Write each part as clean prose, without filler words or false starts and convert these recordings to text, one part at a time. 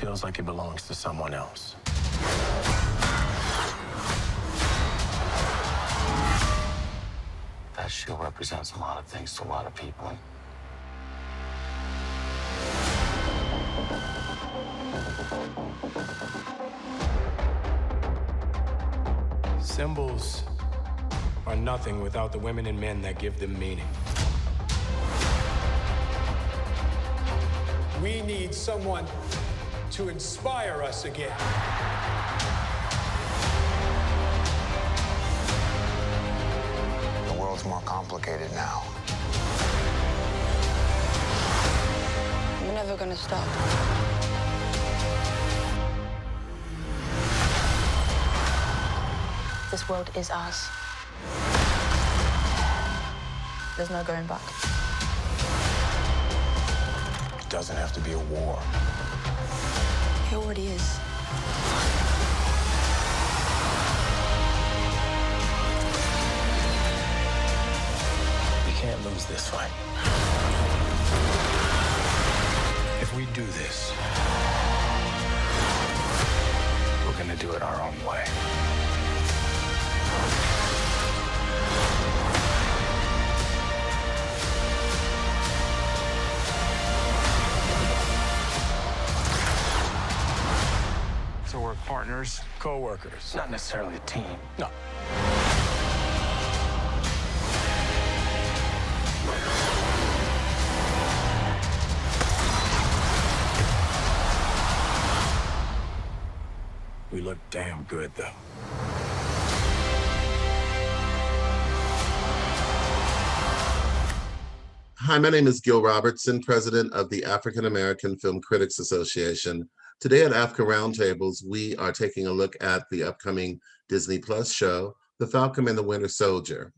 feels like it belongs to someone else. That shield represents a lot of things to a lot of people. Symbols are nothing without the women and men that give them meaning. We need someone to inspire us again. The world's more complicated now. We're never gonna stop. This world is ours. There's no going back. It doesn't have to be a war. It already is. We can't lose this fight. If we do this, we're gonna do it our own way. So we're partners? Co-workers, not necessarily a team. No. We look damn good, though. Hi, my name is Gil Robertson, president of the African American Film Critics Association. Today at AAFCA Roundtables, we are taking a look at the upcoming Disney Plus show, The Falcon and the Winter Soldier.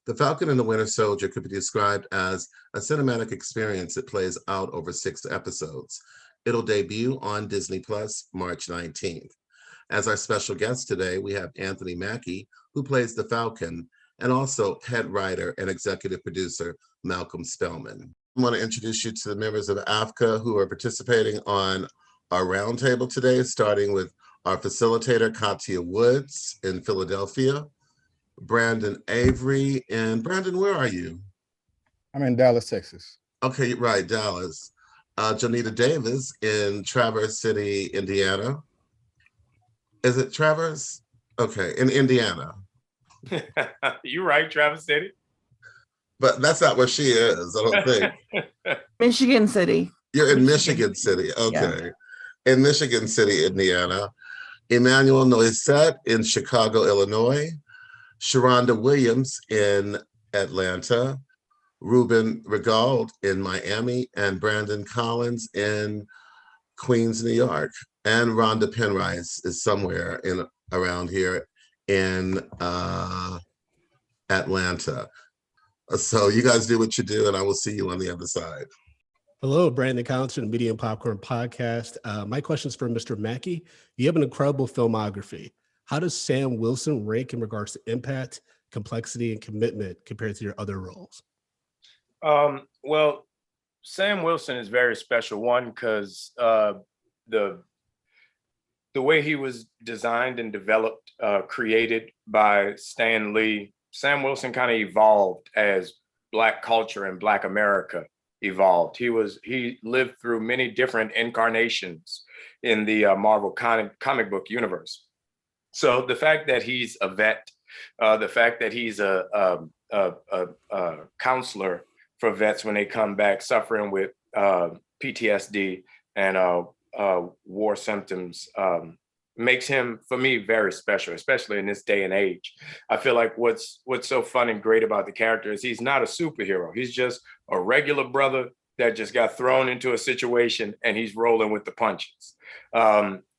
The Falcon and the Winter Soldier could be described as a cinematic experience that plays out over 6 episodes. It'll debut on Disney Plus March 19th. As our special guest today, we have Anthonie Mackie, who plays the Falcon, and also head writer and executive producer, Malcolm Spellman. I want to introduce you to the members of AAFCA who are participating on our roundtable today, starting with our facilitator, KATHIA Woods in Philadelphia, Brandon Avery, and Brandon, where are you? I'm in Dallas, Texas. Okay, right, Dallas. JONITA Davis in Traverse City, Indiana. Is it Traverse? Okay, in Indiana. You're right, Traverse City. But that's not where she is, I don't think. Michigan City. You're in Michigan City, okay. Yeah. In Michigan City, Indiana. EMMANUEL Noisette in Chicago, Illinois. SHARRONDA Williams in Atlanta. Ruben Rigaud in Miami, and Brandon Collins in Queens, New York. And RONDA PENRICE is somewhere around here in Atlanta. So you guys do what you do, and I will see you on the other side. Hello, Brandon Collins from the Media and Popcorn Podcast. My question is for Mr. Mackie. You have an incredible filmography. How does Sam Wilson rank in regards to impact, complexity, and commitment compared to your other roles? Well, Sam Wilson is very special. One, because the way he was designed and developed, created by Stan Lee, Sam Wilson kind of evolved as Black culture and Black America evolved. He lived through many different incarnations in the Marvel comic book universe. So the fact that he's a vet, the fact that he's a counselor for vets when they come back suffering with PTSD and war symptoms, makes him, for me, very special, especially in this day and age. I feel like what's so fun and great about the character is he's not a superhero. He's just a regular brother that just got thrown into a situation and he's rolling with the punches.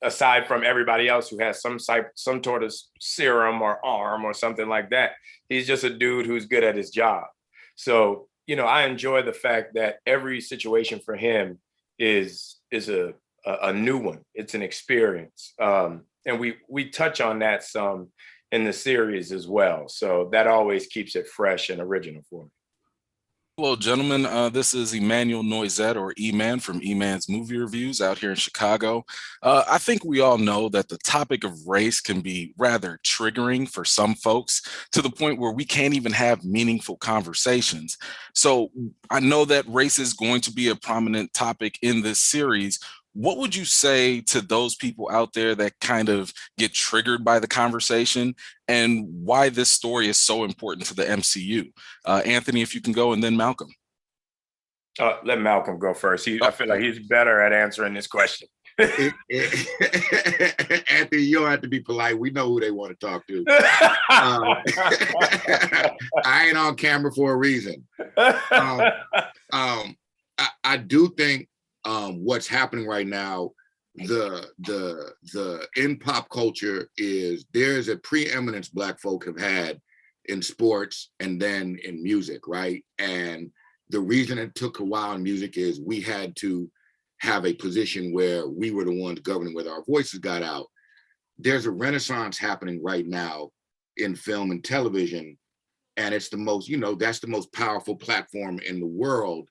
Aside from everybody else who has some sort of serum or arm or something like that, he's just a dude who's good at his job. So, you know, I enjoy the fact that every situation for him is a new one. It's an experience. And we touch on that some in the series as well. So that always keeps it fresh and original for me. Hello, gentlemen. This is Emmanuel Noisette, or E-Man, from E-Man's Movie Reviews out here in Chicago. I think we all know that the topic of race can be rather triggering for some folks, to the point where we can't even have meaningful conversations. So I know that race is going to be a prominent topic in this series. What would you say to those people out there that kind of get triggered by the conversation, and why this story is so important to the MCU? Anthony, if you can go, and then Malcolm. Let Malcolm go first. I feel like he's better at answering this question. Anthony, you don't have to be polite. We know who they want to talk to. I ain't on camera for a reason. I do think what's happening right now, the in pop culture, is there's a preeminence Black folk have had in sports and then in music, right? And the reason it took a while in music is we had to have a position where we were the ones governing whether our voices got out. There's a renaissance happening right now in film and television, and it's the most, that's the most powerful platform in the world.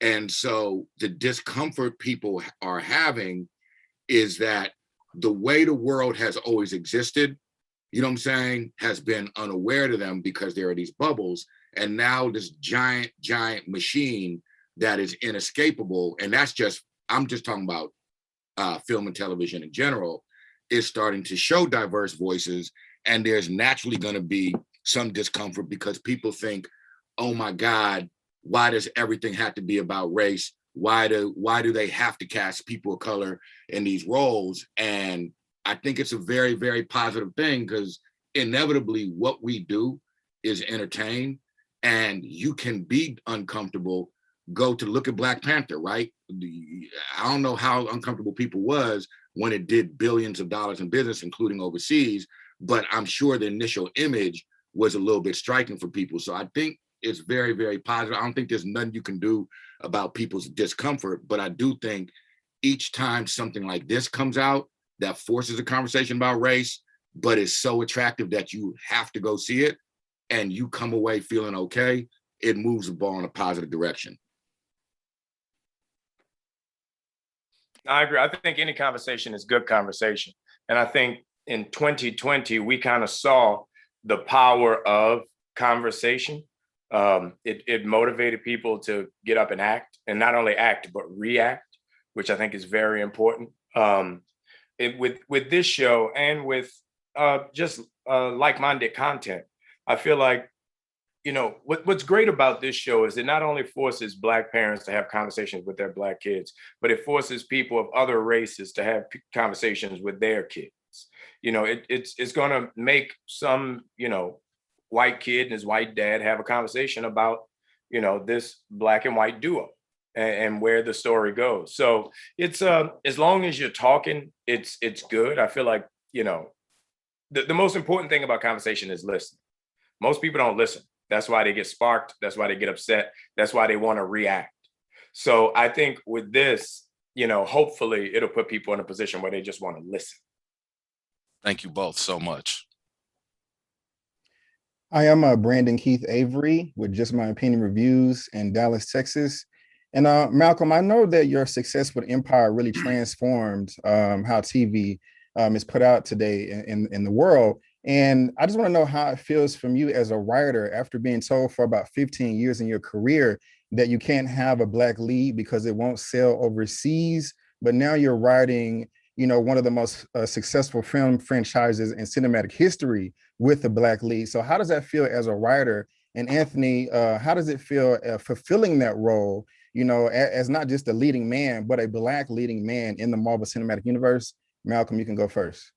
And so the discomfort people are having is that the way the world has always existed, you know what I'm saying, has been unaware to them because there are these bubbles. And now this giant machine that is inescapable, and I'm just talking about film and television in general, is starting to show diverse voices. And there's naturally going to be some discomfort because people think, oh my God, why does everything have to be about race? Why do they have to cast people of color in these roles? And I think it's a very, very positive thing, because inevitably what we do is entertain, and you can be uncomfortable. Go to look at Black Panther, right? I don't know how uncomfortable people was when it did billions of dollars in business, including overseas, but I'm sure the initial image was a little bit striking for people. So I think it's very, very positive. I don't think there's nothing you can do about people's discomfort, but I do think each time something like this comes out that forces a conversation about race, but is so attractive that you have to go see it and you come away feeling okay, it moves the ball in a positive direction. I agree. I think any conversation is good conversation. And I think in 2020, we kind of saw the power of conversation. It motivated people to get up and act, and not only act, but react, which I think is very important. With this show and with just like-minded content, I feel like, what's great about this show is it not only forces Black parents to have conversations with their Black kids, but it forces people of other races to have conversations with their kids. It's going to make some, white kid and his white dad have a conversation about, this Black and white duo and where the story goes. So it's as long as you're talking, it's good. I feel like, the most important thing about conversation is listening. Most people don't listen. That's why they get sparked. That's why they get upset. That's why they want to react. So I think with this, hopefully it'll put people in a position where they just want to listen. Thank you both so much. I am Brandon Keith Avery with Just My Opinion Reviews in Dallas, Texas. And Malcolm, I know that your success with Empire really transformed how TV is put out today in the world. And I just want to know how it feels from you as a writer after being told for about 15 years in your career that you can't have a Black lead because it won't sell overseas. But now you're writing, one of the most successful film franchises in cinematic history with a Black lead. So how does that feel as a writer? And Anthony, how does it feel fulfilling that role, as not just a leading man, but a Black leading man in the Marvel Cinematic Universe? Malcolm, you can go first.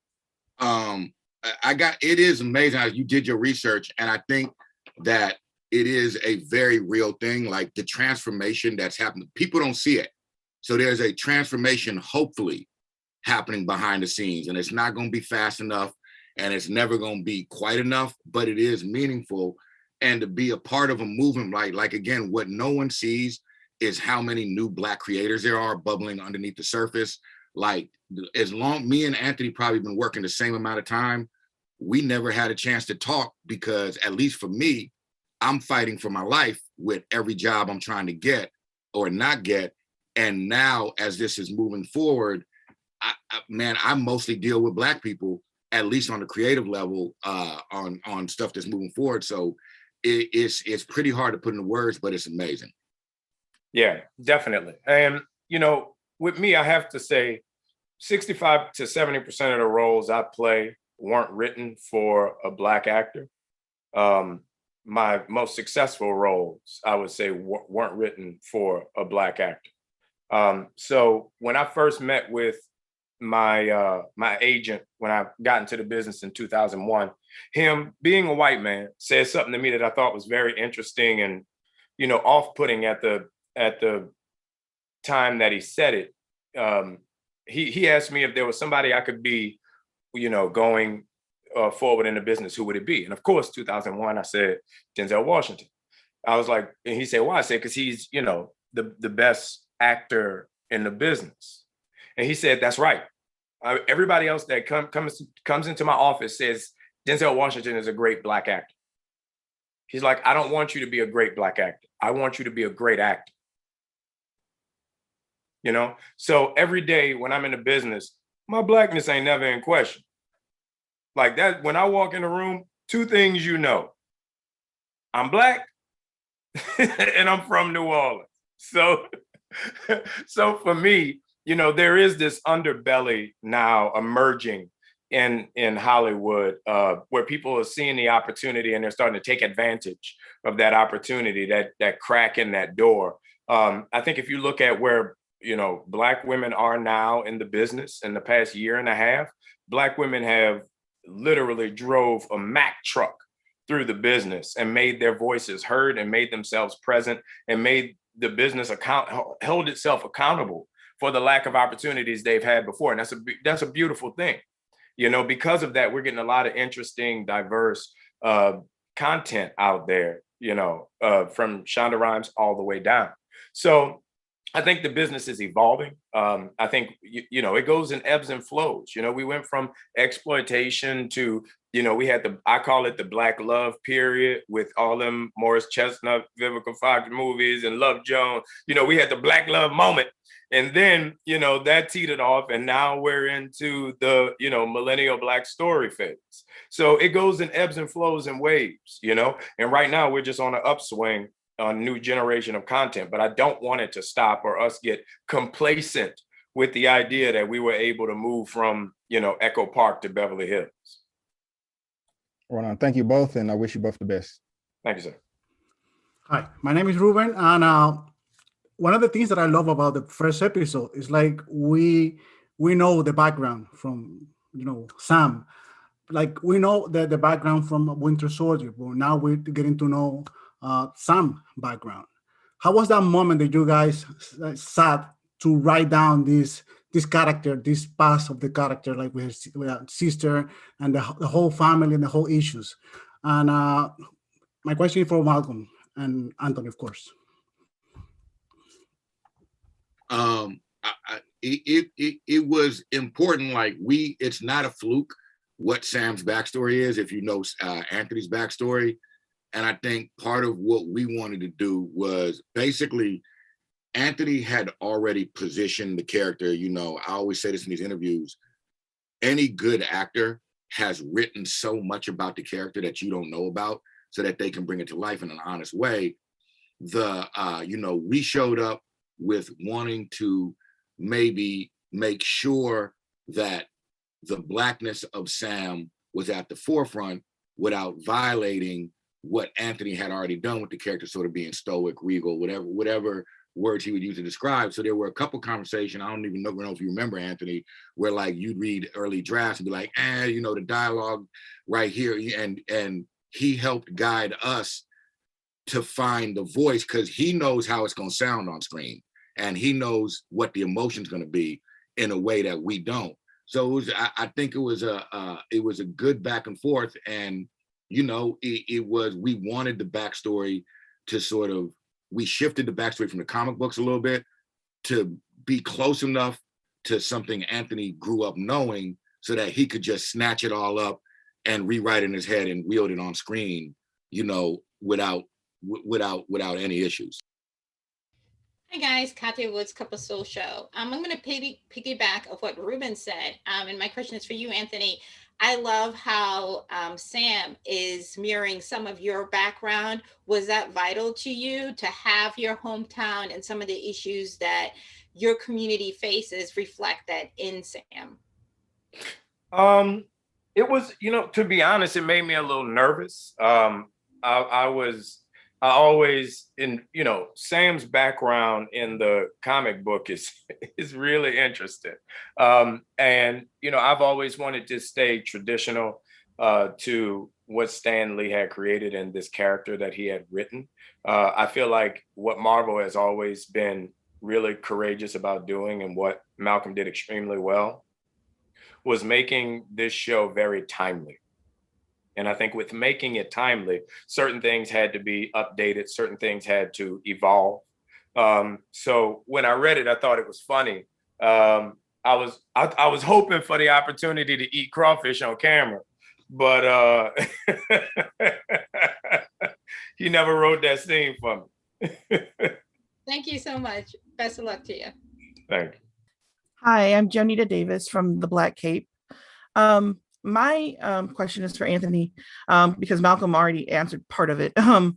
It is amazing how you did your research, and I think that it is a very real thing, like the transformation that's happening. People don't see it. So there's a transformation, hopefully, happening behind the scenes, and it's not going to be fast enough, and it's never going to be quite enough, but it is meaningful. And to be a part of a movement, like again, what no one sees is how many new Black creators there are bubbling underneath the surface. Like, as long, me and Anthony probably been working the same amount of time, we never had a chance to talk because, at least for me, I'm fighting for my life with every job I'm trying to get or not get. And now as this is moving forward, I mostly deal with Black people, at least on the creative level, on stuff that's moving forward. So it's pretty hard to put into words, but it's amazing. Yeah, definitely. And, you know, with me, I have to say 65 to 70% of the roles I play weren't written for a Black actor. My most successful roles, I would say, weren't written for a Black actor. So when I first met with my agent, when I got into the business in 2001, him being a white man said something to me that I thought was very interesting and, you know, off-putting at the time that he said it. He asked me if there was somebody I could be, you know, going forward in the business, who would it be? And of course, 2001, I said Denzel Washington. I was like, and he said, why? I said, because he's, you know, the best actor in the business. And he said, that's right. Everybody else that comes into my office says Denzel Washington is a great Black actor. He's like, I don't want you to be a great Black actor. I want you to be a great actor. You know, so every day when I'm in the business, my Blackness ain't never in question. Like that, when I walk in the room, two things you know. I'm Black and I'm from New Orleans. So for me, you know, there is this underbelly now emerging in Hollywood where people are seeing the opportunity and they're starting to take advantage of that opportunity, that crack in that door. I think if you look at where, you know, Black women are now in the business in the past year and a half, Black women have literally drove a Mack truck through the business and made their voices heard and made themselves present and made the business held itself accountable for the lack of opportunities they've had before. And that's a beautiful thing. You know, because of that, we're getting a lot of interesting, diverse content out there, you know, from Shonda Rhimes all the way down. So I think the business is evolving. I think, you know, it goes in ebbs and flows. You know, we went from exploitation to, you know, we had I call it the Black love period with all them Morris Chestnut, Vivica Fox movies and Love Jones. You know, we had the Black love moment. And then, you know, that teetered off. And now we're into the, you know, millennial Black story phase. So it goes in ebbs and flows and waves, you know, and right now we're just on an upswing on a new generation of content, but I don't want it to stop or us get complacent with the idea that we were able to move from, you know, Echo Park to Beverly Hills. Well, thank you both, and I wish you both the best. Thank you, sir. Hi, my name is Ruben, and one of the things that I love about the first episode is like we know the background from, you know, Sam. Like we know the background from Winter Soldier, but now we're getting to know Sam background. How was that moment that you guys sat to write down this character, this past of the character, like with her sister and the whole family and the whole issues? And my question is for Malcolm and Anthonie, of course. It was important. Like it's not a fluke what Sam's backstory is, if you know Anthony's backstory. And I think part of what we wanted to do was basically Anthonie had already positioned the character. You know, I always say this in these interviews, any good actor has written so much about the character that you don't know about so that they can bring it to life in an honest way. You know, we showed up with wanting to maybe make sure that the Blackness of Sam was at the forefront without violating what Anthonie had already done with the character, sort of being stoic, regal, whatever words he would use to describe. So there were a couple conversations, I don't even know if you remember, Anthonie, where like you'd read early drafts and be like, you know, the dialogue right here. And he helped guide us to find the voice because he knows how it's going to sound on screen. And he knows what the emotion's going to be in a way that we don't. So I think it was a good back and forth. And, you know, we wanted the backstory to sort of, we shifted the backstory from the comic books a little bit to be close enough to something Anthonie grew up knowing so that he could just snatch it all up and rewrite it in his head and wield it on screen, you know, without without any issues. Hi guys, KATHIA Woods Cup of Soul Show. I'm going to piggyback of what Ruben said, and my question is for you, Anthonie. I love how Sam is mirroring some of your background. Was that vital to you to have your hometown and some of the issues that your community faces reflect that in Sam? It was, to be honest, it made me a little nervous. I always, Sam's background in the comic book is really interesting. And, I've always wanted to stay traditional to what Stan Lee had created and this character that he had written. I feel like what Marvel has always been really courageous about doing, and what Malcolm did extremely well, was making this show very timely. And I think with making it timely, certain things had to be updated, certain things had to evolve. So when I read it, I thought it was funny. I was hoping for the opportunity to eat crawfish on camera, but he never wrote that scene for me. Thank you so much. Best of luck to you. Thank you. Hi, I'm JONITA Davis from the Black Cape. My question is for Anthonie, because Malcolm already answered part of it. I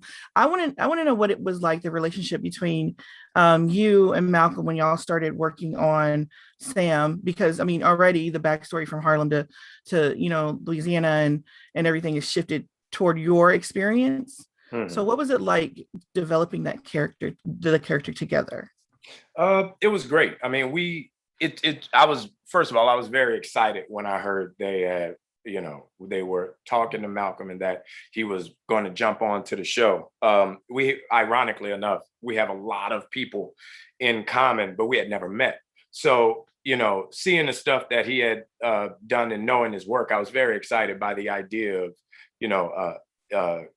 want to know what it was like, the relationship between you and Malcolm when y'all started working on Sam, because I mean, already the backstory from Harlem to Louisiana and everything is shifted toward your experience. So what was it like developing the character together? It was great. I mean, I was very excited when I heard they were talking to Malcolm and that he was going to jump on to the show. Ironically enough, we have a lot of people in common, but we had never met. So, seeing the stuff that he had done and knowing his work, I was very excited by the idea of,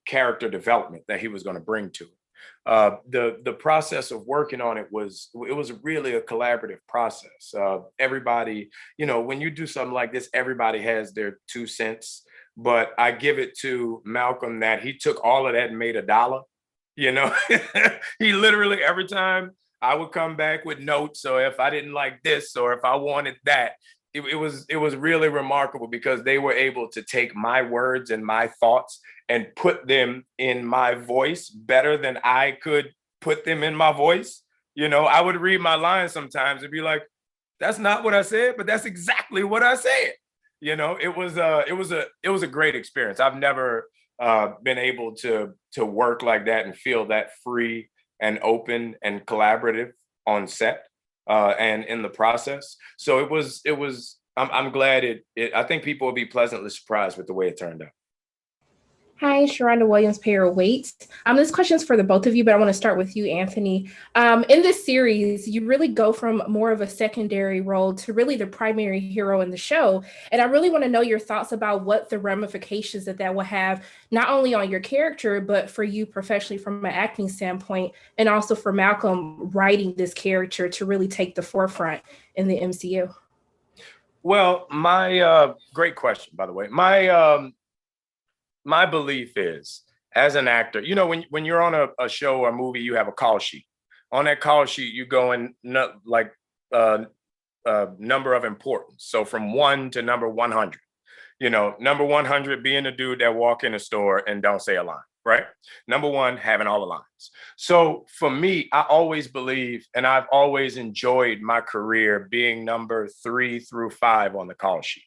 character development that he was going to bring to it. The process of working on it was really a collaborative process. Everybody, when you do something like this, everybody has their 2 cents, but I give it to Malcolm that he took all of that and made $1. He literally, every time I would come back with notes, or if I didn't like this, or if I wanted that, it was really remarkable, because they were able to take my words and my thoughts and put them in my voice better than I could put them in my voice. I would read my lines sometimes and be like, that's not what I said, but that's exactly what I said. It was a great experience. I've never been able to work like that and feel that free and open and collaborative on set and in the process. So it was. I'm glad I think people will be pleasantly surprised with the way it turned out. Hi, SHARRONDA Williams, Payer Waits. This question's for the both of you, but I want to start with you, Anthonie. In this series, you really go from more of a secondary role to really the primary hero in the show. And I really want to know your thoughts about what the ramifications that will have, not only on your character, but for you professionally from an acting standpoint, and also for Malcolm writing this character to really take the forefront in the MCU. Well, great question, by the way. My belief is, as an actor, when you're on a show or a movie, you have a call sheet. On that call sheet, you go in number of importance. So from 1 to number 100. Number 100 being the dude that walk in a store and don't say a line, right? Number 1, having all the lines. So for me, I always believe, and I've always enjoyed my career being number 3 through 5 on the call sheet,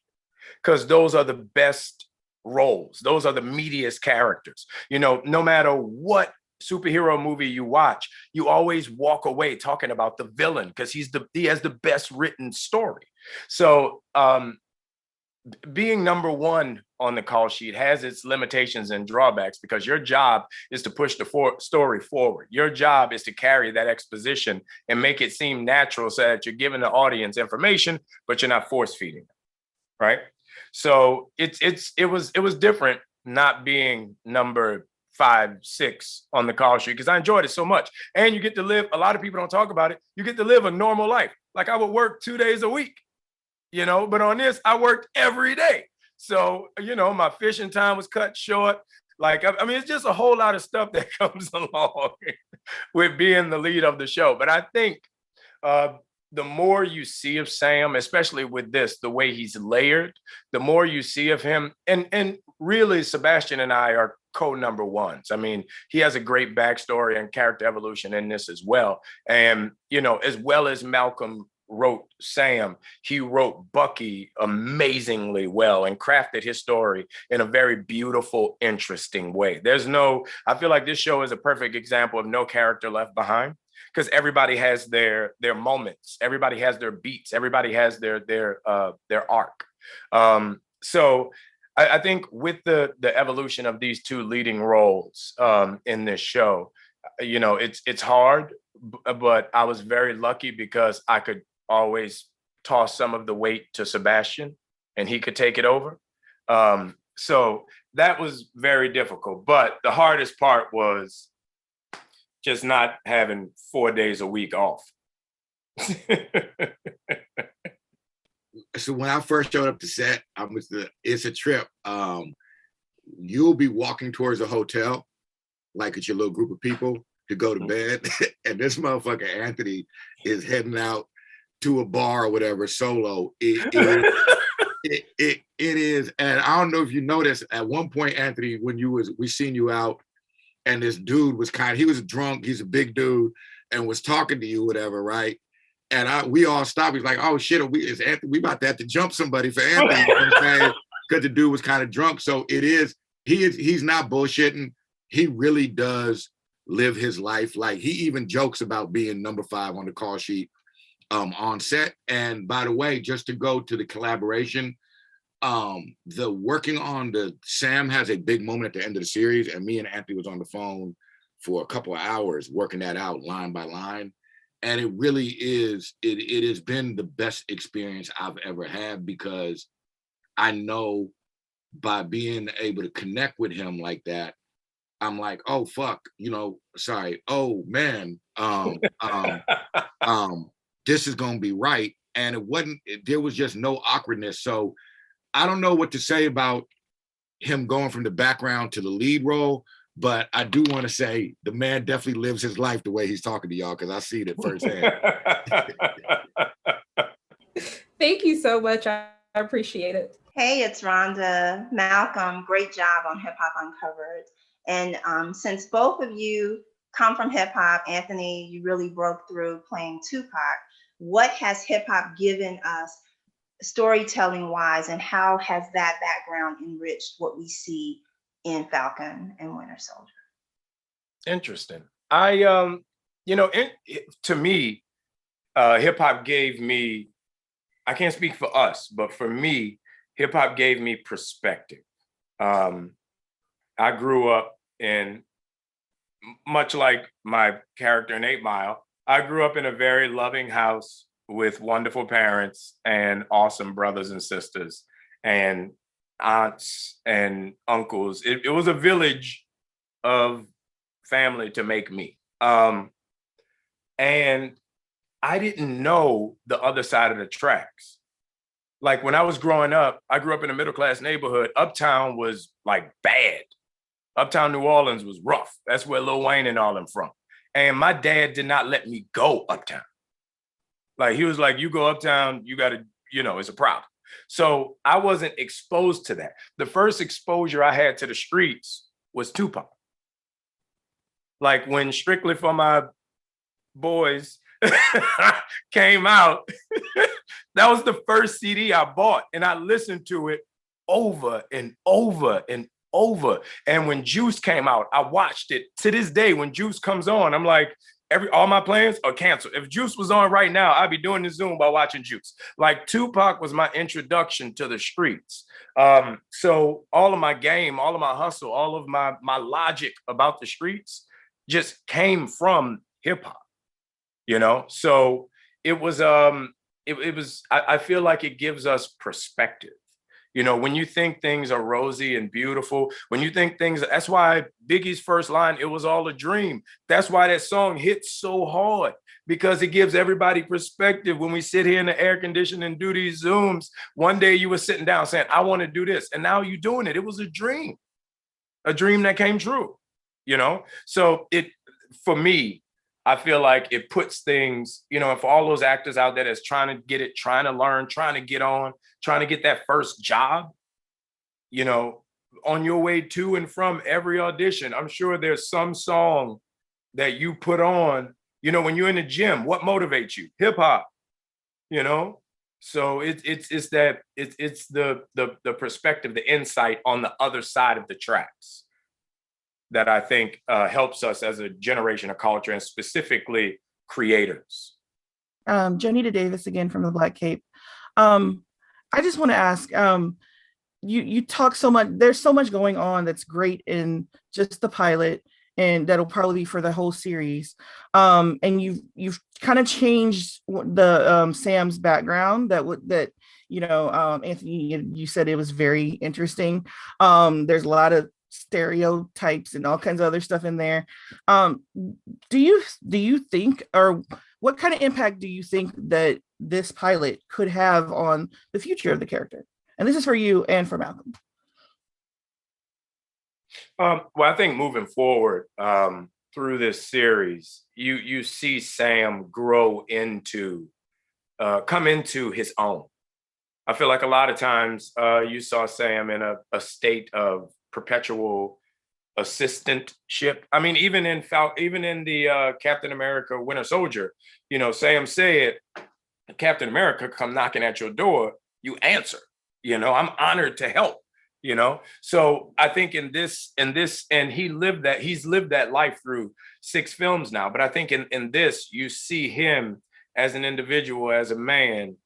because those are the best roles. Those are the meatiest characters. No matter what superhero movie you watch, you always walk away talking about the villain, because he has the best written story. So being number 1 on the call sheet has its limitations and drawbacks, because your job is to push the story forward. Your job is to carry that exposition and make it seem natural, so that you're giving the audience information, but you're not force feeding them, right? So it was different not being number 5, 6 on the call sheet, because I enjoyed it so much. And you get to live, a lot of people don't talk about it, you get to live a normal life. Like I would work 2 days a week, but on this, I worked every day. So, my fishing time was cut short. Like, I mean, it's just a whole lot of stuff that comes along with being the lead of the show. But I think the more you see of Sam, especially with this, the way he's layered, the more you see of him, and really Sebastian and I are co-number ones. I mean, he has a great backstory and character evolution in this as well. And, you know, as well as Malcolm wrote Sam, he wrote Bucky amazingly well and crafted his story in a very beautiful, interesting way. I feel like this show is a perfect example of no character left behind, because everybody has their moments, everybody has their beats, everybody has their arc. So I think with the evolution of these two leading roles in this show, you know, it's hard, but I was very lucky because I could always toss some of the weight to Sebastian and he could take it over. So that was very difficult. But the hardest part was just not having 4 days a week off. So when I first showed up to set, it's a trip. You'll be walking towards a hotel, like it's your little group of people to go to bed. And this motherfucker, Anthonie, is heading out to a bar or whatever solo. It is, and I don't know if you noticed, at one point, Anthonie, when we seen you out, and this dude was he was drunk, he's a big dude, and was talking to you, whatever, right? And we all stopped. He's like, oh shit, is Anthonie, we about to have to jump somebody for Anthonie, you know what I'm saying? Because the dude was kind of drunk. So he's not bullshitting. He really does live his life. Like, he even jokes about being number 5 on the call sheet on set. And by the way, just to go to the collaboration, the working on Sam has a big moment at the end of the series, and me and Anthonie was on the phone for a couple of hours working that out line by line. And it really is, it has been the best experience I've ever had, because I know by being able to connect with him like that, I'm like, oh fuck, you know, sorry, oh man, this is gonna be right. And there was just no awkwardness. So I don't know what to say about him going from the background to the lead role, but I do want to say the man definitely lives his life the way he's talking to y'all, because I see it firsthand. Thank you so much. I appreciate it. Hey, it's Rhonda. Malcolm, great job on Hip Hop Uncovered. And since both of you come from hip hop, Anthonie, you really broke through playing Tupac. What has hip hop given us storytelling wise, and how has that background enriched what we see in Falcon and Winter Soldier? Interesting. To me, hip hop gave me, I can't speak for us, but for me, hip hop gave me perspective. I grew up in, much like my character in 8 Mile, I grew up in a very loving house with wonderful parents and awesome brothers and sisters and aunts and uncles. It was a village of family to make me. And I didn't know the other side of the tracks. Like, when I was growing up, I grew up in a middle-class neighborhood. Uptown was like bad. Uptown New Orleans was rough. That's where Lil Wayne and all them from. And my dad did not let me go uptown. Like, he was like, you go uptown, you gotta, it's a problem. So I wasn't exposed to that. The first exposure I had to the streets was Tupac. Like, when Strictly for My Boys came out, that was the first CD I bought, and I listened to it over and over and over. And when Juice came out, I watched it. To this day, when Juice comes on, I'm like, all my plans are canceled. If Juice was on right now, I'd be doing the Zoom while watching Juice. Like, Tupac was my introduction to the streets. So all of my game, all of my hustle, all of my logic about the streets just came from hip hop, So it was, I feel like it gives us perspective. When you think things are rosy and beautiful, when you think that's why Biggie's first line, it was all a dream. That's why that song hits so hard, because it gives everybody perspective. When we sit here in the air conditioning and do these Zooms, one day you were sitting down saying, I want to do this. And now you're doing it. It was a dream. a dream that came true, you know? So for me, I feel like it puts things, you know, and for all those actors out there that's trying to get it, trying to learn, trying to get on, trying to get that first job, you know, on your way to and from every audition, I'm sure there's some song that you put on, you know, when you're in the gym, what motivates you? Hip hop, you know? So it's the perspective, the insight on the other side of the tracks that I think helps us as a generation of culture and specifically creators. JONITA Davis again from the Black Cape. I just want to ask, you talk so much, there's so much going on that's great in just the pilot, and that'll probably be for the whole series. And you've kind of changed the Sam's background that you know, Anthonie, you said it was very interesting. There's a lot of stereotypes and all kinds of other stuff in there. Do you think, or what kind of impact do you think that this pilot could have on the future of the character? And this is for you and for Malcolm. Well, I think moving forward through this series, you see Sam grow into, come into his own. I feel like a lot of times you saw Sam in a state of perpetual assistantship. I mean, even in the Captain America Winter Soldier, you know, Sam said, Captain America come knocking at your door, you answer. You know, I'm honored to help. You know, so I think in this, and he's lived that life through 6 films now. But I think in this, you see him as an individual, as a man,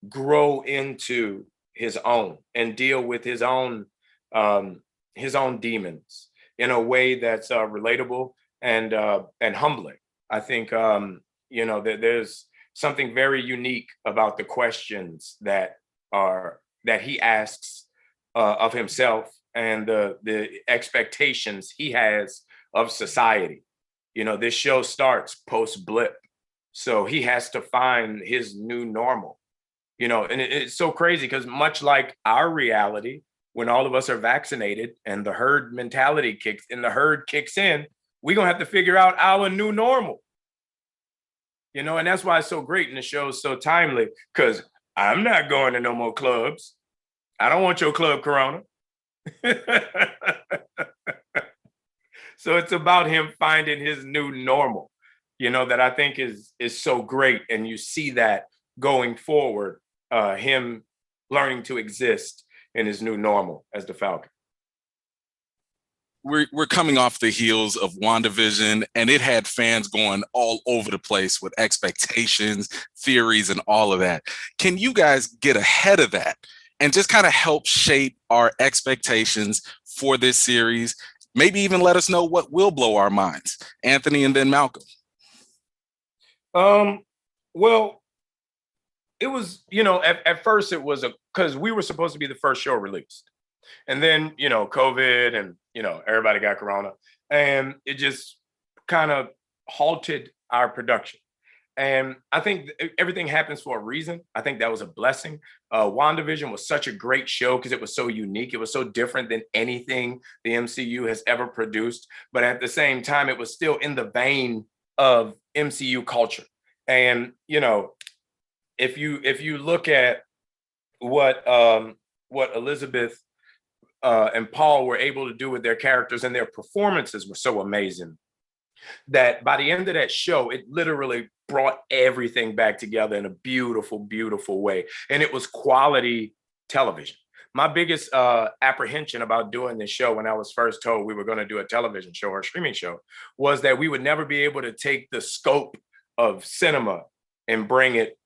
grow into his own and deal with his own demons in a way that's relatable and humbling. I think you know, that there's something very unique about the questions that he asks of himself and the expectations he has of society. You know, this show starts post-blip, so he has to find his new normal. You know, and it's so crazy because much like our reality, when all of us are vaccinated and the herd mentality kicks in, we're gonna have to figure out our new normal. You know, and that's why it's so great and the show is so timely, because I'm not going to no more clubs. I don't want your club corona. So it's about him finding his new normal, you know, that I think is so great. And you see that going forward, him learning to exist in his new normal as the Falcon. We're coming off the heels of WandaVision, and it had fans going all over the place with expectations, theories, and all of that. Can you guys get ahead of that and just kind of help shape our expectations for this series? Maybe even let us know what will blow our minds. Anthonie and then Malcolm. Well, it was, you know, at first it was because we were supposed to be the first show released. And then, you know, COVID and, you know, everybody got corona, and it just kind of halted our production. And I think everything happens for a reason. I think that was a blessing. WandaVision was such a great show because it was so unique. It was so different than anything the MCU has ever produced. But at the same time, it was still in the vein of MCU culture. And, you know, if you look at what Elizabeth and Paul were able to do with their characters, and their performances were so amazing, that by the end of that show, it literally brought everything back together in a beautiful, beautiful way. And it was quality television. My biggest apprehension about doing this show when I was first told we were going to do a television show or a streaming show was that we would never be able to take the scope of cinema and bring it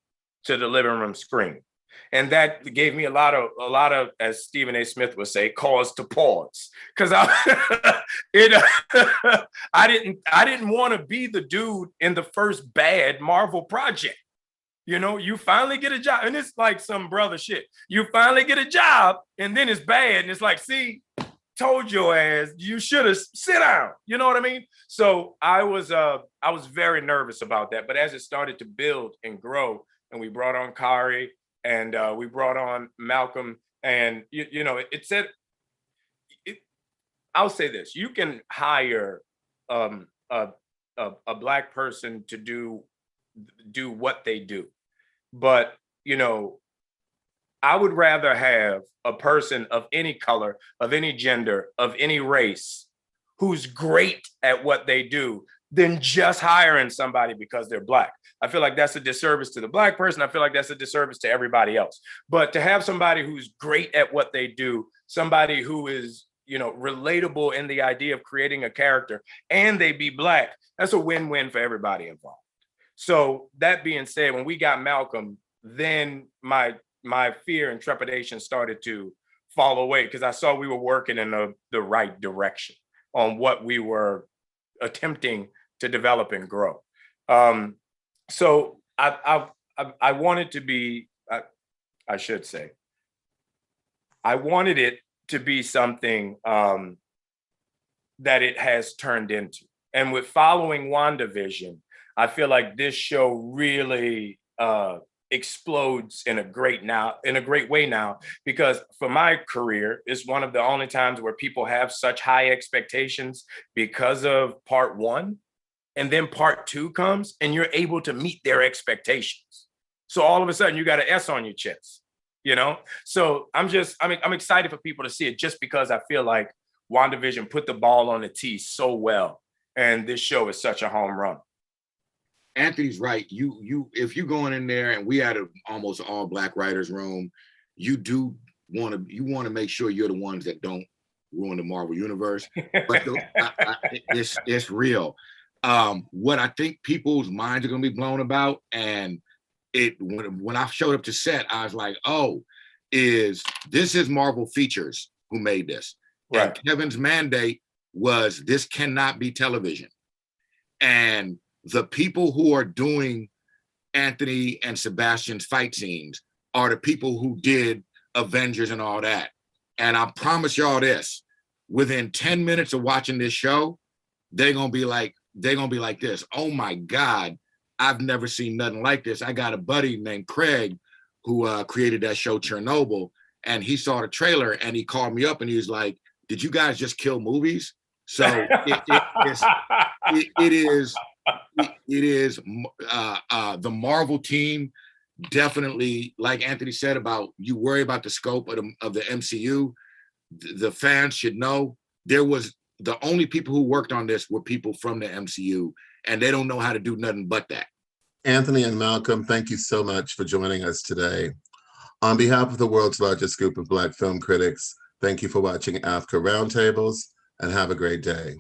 to the living room screen. And that gave me a lot of, as Stephen A. Smith would say, cause to pause, because I didn't want to be the dude in the first bad Marvel project. You know, you finally get a job, and it's like some brother shit. You finally get a job, and then it's bad, and it's like, see, told your ass you should have sit down. You know what I mean? So I was very nervous about that. But as it started to build and grow, and we brought on Kari, and we brought on Malcolm, and you know, I'll say this: you can hire a Black person to do what they do, but I would rather have a person of any color, of any gender, of any race, who's great at what they do than just hiring somebody because they're Black. I feel like that's a disservice to the Black person. I feel like that's a disservice to everybody else. But to have somebody who's great at what they do, somebody who is, relatable in the idea of creating a character, and they be Black, that's a win-win for everybody involved. So that being said, when we got Malcolm, then my fear and trepidation started to fall away, because I saw we were working in the right direction on what we were attempting to develop and grow. So I wanted to be, I should say, I wanted it to be something that it has turned into. And with following WandaVision, I feel like this show really explodes in a great way now, because for my career, it's one of the only times where people have such high expectations because of part one, and then part two comes and you're able to meet their expectations. So all of a sudden you got an S on your chest, So I'm excited for people to see it, just because I feel like WandaVision put the ball on the tee so well, and this show is such a home run. Anthony's right. You if you're going in there, and we had an almost all Black writers room, you want to make sure you're the ones that don't ruin the Marvel universe. But it's real. What I think people's minds are going to be blown about, and when I showed up to set, I was like, this is Marvel Features who made this. Right. And Kevin's mandate was, this cannot be television. And the people who are doing Anthonie and Sebastian's fight scenes are the people who did Avengers and all that. And I promise y'all this, within 10 minutes of watching this show, they're gonna be like this. Oh my God, I've never seen nothing like this. I got a buddy named Craig who created that show Chernobyl, and he saw the trailer and he called me up and he was like, did you guys just kill movies? So it is the Marvel team definitely, like Anthonie said, about you worry about the scope of the MCU. The fans should know the only people who worked on this were people from the MCU, and they don't know how to do nothing but that. Anthonie and Malcolm, thank you so much for joining us today. On behalf of the world's largest group of Black film critics, thank you for watching AAFCA Roundtables, and have a great day.